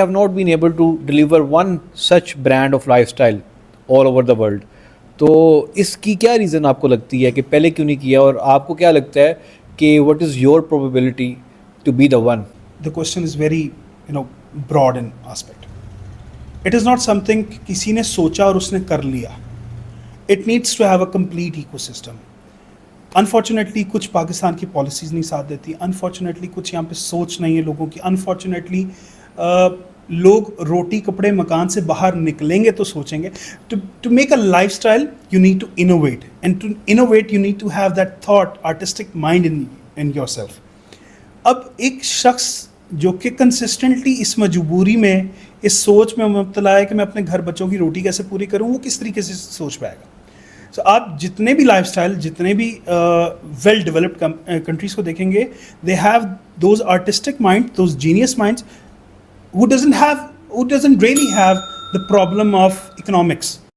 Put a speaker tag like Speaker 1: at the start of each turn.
Speaker 1: have not been able to deliver one such brand of lifestyle all over the world. تو اس کی کیا reason آپ کو لگتی ہے کہ پہلے کیوں نہیں کیا, اور آپ کو کیا لگتا ہے کہ what is your probability to be the one?
Speaker 2: The question is very, broad in aspect. It is not something کسی نے سوچا اور اس نے کر لیا. It needs to have a complete ecosystem. Unfortunately کچھ پاکستان کی پالیسیز نہیں ساتھ دیتی. Unfortunately کچھ یہاں پہ سوچ نہیں ہے لوگوں کی. Unfortunately لوگ روٹی کپڑے مکان سے باہر نکلیں گے تو سوچیں گے. To make a lifestyle you need to innovate, and to innovate you need to have that thought, artistic mind in yourself. اب ایک شخص جو کہ کنسسٹنٹلی اس مجبوری میں, اس سوچ میں مبتلا ہے کہ میں اپنے گھر بچوں کی روٹی کیسے پوری کروں, وہ کس طریقے سے سوچ پائے گا؟ سو آپ جتنے بھی لائف اسٹائل, جتنے بھی ویل ڈیولپڈ کنٹریز کو دیکھیں گے, they have those artistic mind, those genius minds who doesn't really have the problem of economics.